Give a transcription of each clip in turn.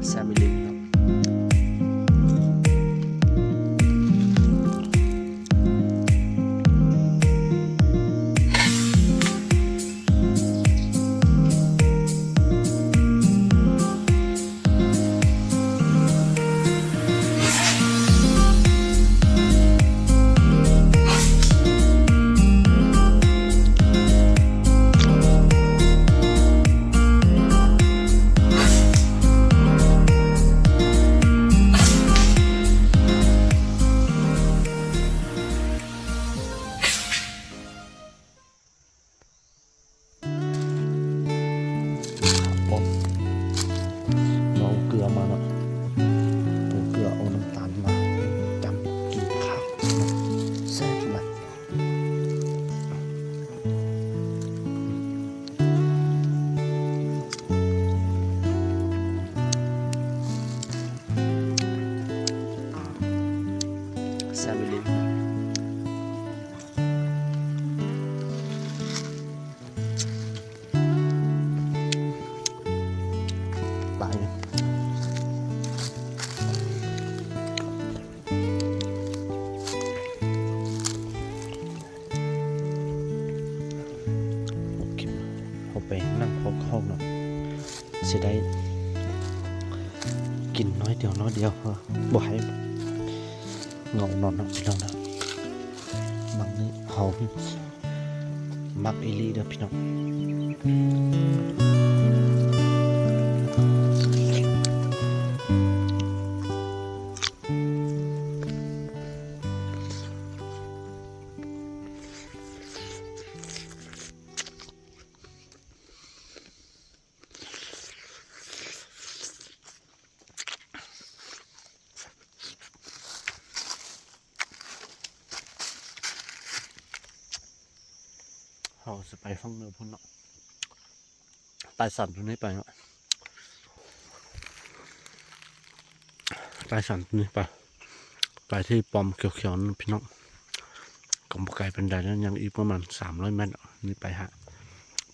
แซมมิลิงเนาะเกลือมาเนาะตัวเกลือเอาน้ำตาลมาจำกินข้าวแซ่บมากแซมมิลิงไปเอาไปนั่งพกห้องเนาะจะได้กินน้อยเดียวบ่ให้เงานอนเนาะพี่น้องนะมักนี่หอมมักอีลีเด้อพี่น้องเราจะไปฟังเนื้อพุ่นเนาะใต้สันตรงนี้ไปเนาะใต้สันตรงนี้ไปที่ปอมเขียวๆนั่นพี่น้องกำไกลเป็นไดนั้นยังอีกประมาณ300 เมตรนี่ไปฮะ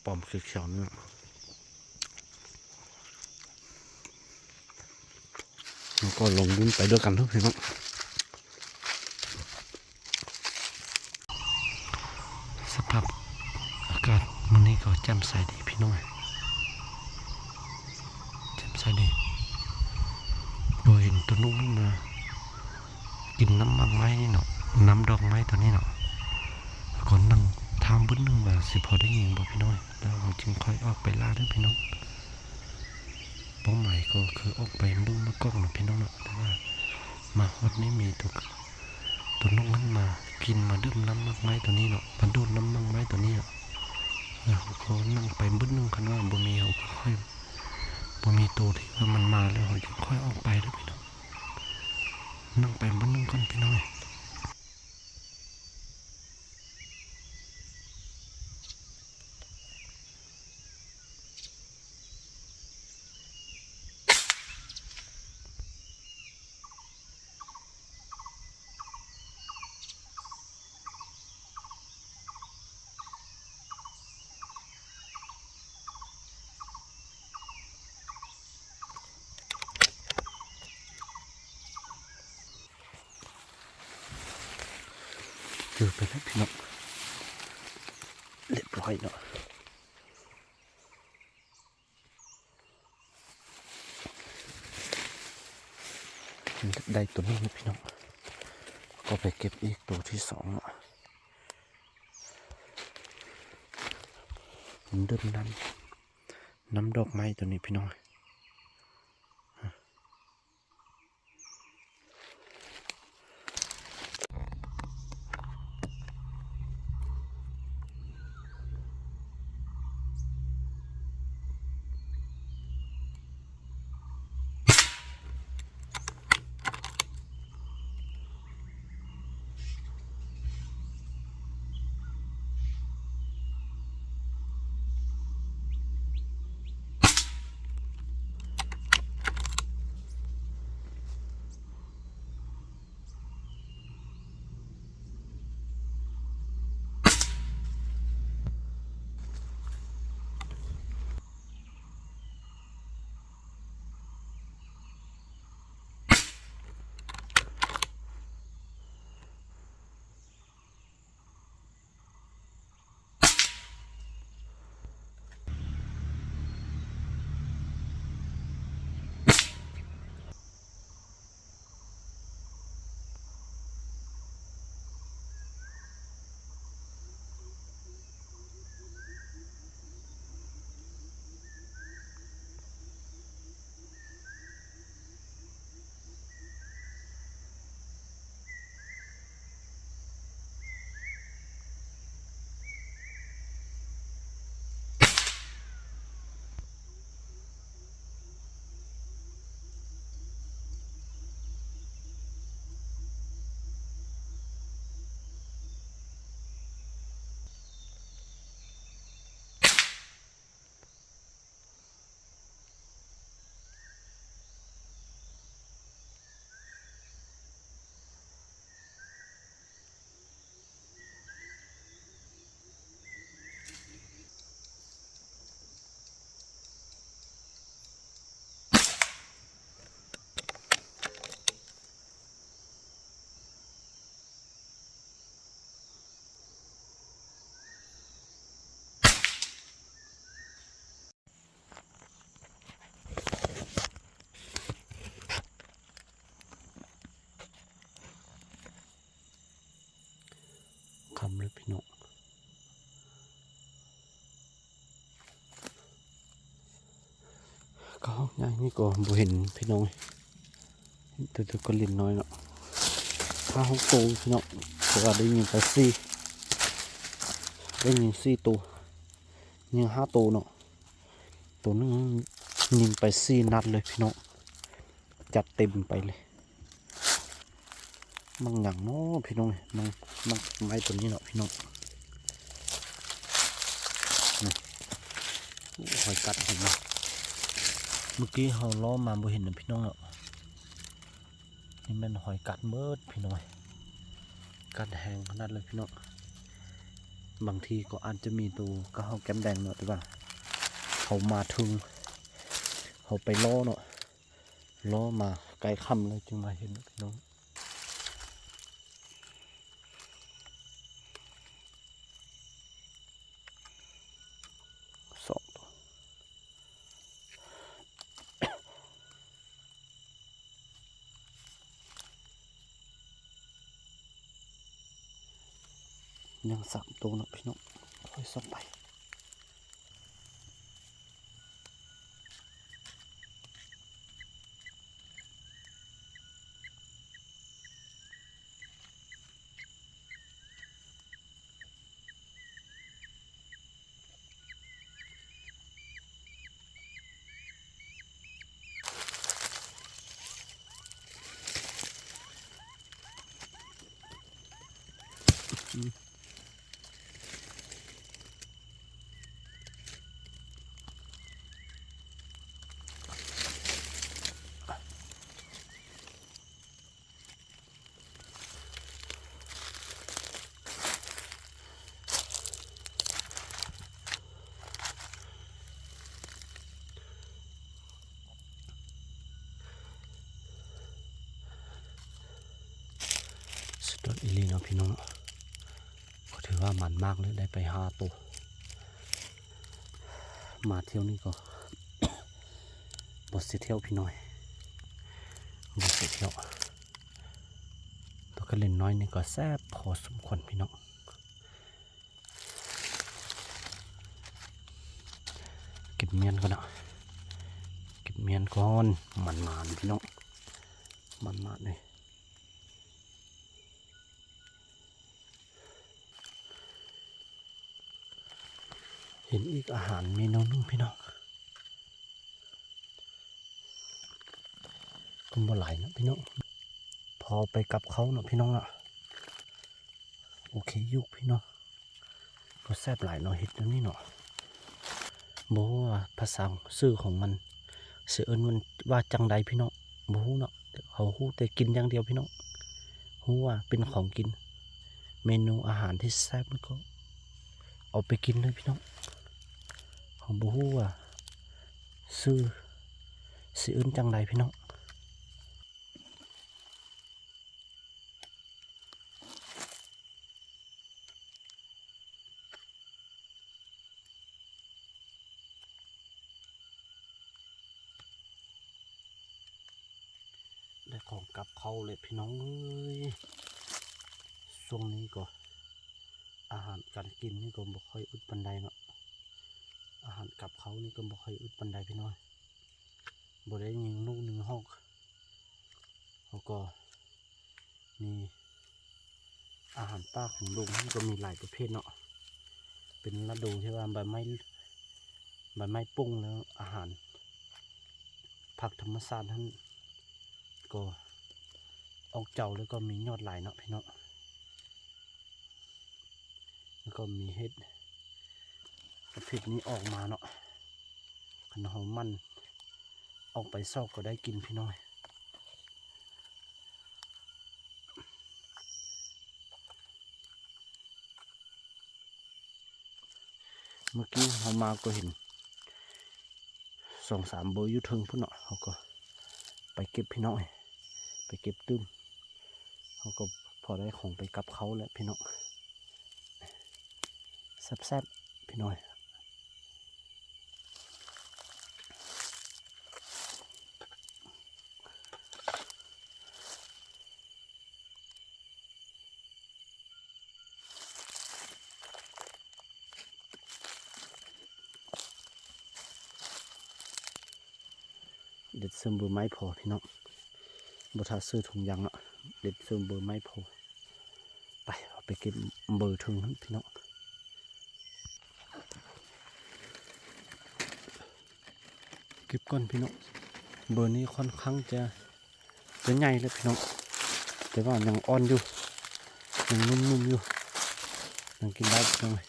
ปอมเขียวๆนี่แล้วก็ลงดุ้นไปด้วยกันทุกพี่น้องสภาพอากาศวันนี้ก็แจ่มใสดีพี่น้องแจ่มใสดีโดยเห็นตัวนุ่มมากินน้ำมันไม้นี่เนาะน้ำดอกไม้ตัวนี้เนาะก่อนนั่งทำบึ้นนึงว่าสิพอได้ยินบ่พี่น้อยแล้วเราจึงค่อยออกไปล่าด้วยพี่น้องเป้าหมายก็คือออกไปดูมากล้องเนาะพี่น้องเนาะแต่ว่ามาฮอดนี้มีตัวนุ่มมันมากินมาดื่มน้ำมันไม้ตัวนี้เนาะมาดูดน้ำมันไม้ตัวนี้เนาะแล้วเขานั่งไปบึ้นนึงคันว่าบ่มีเขาก็ค่อยบ่มีตัวที่ว่ามันมาแล้วเขาจึงค่อยออกไปด้วยพี่น้องนั่งไปบึ้นนึงก่อนพี่น้อยเจอไปแล้วพี่น้องเรียบร้อยเนาะได้ตัวนี้นะพี่น้องก็ไปเก็บอีกตัวที่2เนาะเดิมน้ำดอกไม้ตัวนี้พี่น้อง ย่างนี่ก็บ่เห็นพี่น้องตัวก็เล่นน้อยเนาะถ้าห้องโตพี่น้องเพราะว่าได้ยินไปได้ยินตัวยิง5 ตัวเนาะตัวนึงยิงไป4 นัดเลยพี่น้องจัดเต็มไปเลยมันอย่างน้อพี่น้องมันไม้ตัวนี้เนาะพี่น้องนี่หอยกัดเห็นไหมเมื่อกี้เขาล้อมาบ่เห็นนะพี่น้องเนาะนี่มันหอยกัดเมิดพี่น้องกัดแห้งขนาดเลยพี่น้องบางทีก็อาจจะมีตัวก็เขาแก้มแดงเนาะแต่ว่าเขามาถึงเขาไปล้อเนาะล้อมาไกลค่ำเลยจึงมาเห็นพี่น้อง2 ตัวยัง3 ตัวเนาะพี่น้องค่อยส่องไปสุดยอดอีหลีเนาะพี่น้องก็ถือว่ามันมากเลยได้ไป5 ตัวมาเที่ยวนี้ก็ บทเสียเที่ยวพี่น้อยบทเสียเที่ยวตัวก็เล่นน้อยนี่ก็แซ่บพอสมควรพี่น้องเก็บเมียนก่อนนะเก็บเมียนก่อนมันพี่น้องมันเลยเห็นอีกอาหารเมนูนึงพี่น้องก็บ่หลายนะพี่น้องพอไปกับเขาเนาะพี่น้องอ่ะโอเคยุกพี่น้องก็แซ่บหลายเนาะเห็ดแล้วนี่เนาะบอกว่าภาษาชื่อของมันเสือเอิญมันว่าจังใดพี่น้องบ่ฮู้เนาะเขาฮู้แต่กินอย่างเดียวพี่น้องฮู้ว่าเป็นของกินเมนูอาหารที่แซ่บมันก็เอาไปกินเลยพี่น้องเขาบ่ฮู้ว่าชื่อสิเอิญจังใดพี่น้องได้ของกลับเขาเลยพี่น้องเอ้ยช่วงนี้ก็อาหารการกินนี่ก็บ่ค่อยอึดปานใดเนาะอาหารกับเขานี่ก็บ่ค่อยอึดปานใดพี่น้อยบ่ได้ยิงลูกหนึ่งหอกแล้วก็มีอาหารป่าของลุงนี่ก็มีหลายประเภทเนาะเป็นฤดูที่ว่าใบไม้ปุ้งแล้วอาหารผักธรรมชาติท่านก็ออกเจ้าแล้วก็มียอดหลายเนาะพี่น้องแล้วก็มีเห็ดประเภทนี้ออกมาเนาะขนมมันออกไปซอกก็ได้กินพี่น้อยเมื่อกี้เขามาก็เห็น2-3 โบอยู่ทึงพุ่นเนาะเขาก็ไปเก็บพี่น้องไปเก็บตื้มเขาก็พอได้ของไปกับเขาแล้วพี่น้องแซ่บๆพี่น้อย ด็ดเสริมเบอร์ไม้พอพี่น้องบ่ถ้าซื้อถุงยางเนาะเด็ดเสริมเบอร์ไม้พอไปเอาไปเก็บเบอร์ถุงนั้นพี่น้องเก็บก่อนพี่น้องเบอร์นี้ค่อนข้างจะใหญ่เลยพี่น้องแต่ว่ายังอ่อนอยู่ยังนุ่มๆอยู่ยังกินได้พี่น้องเลย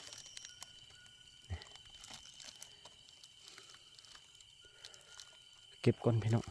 เก็บก่อนพี่น้อง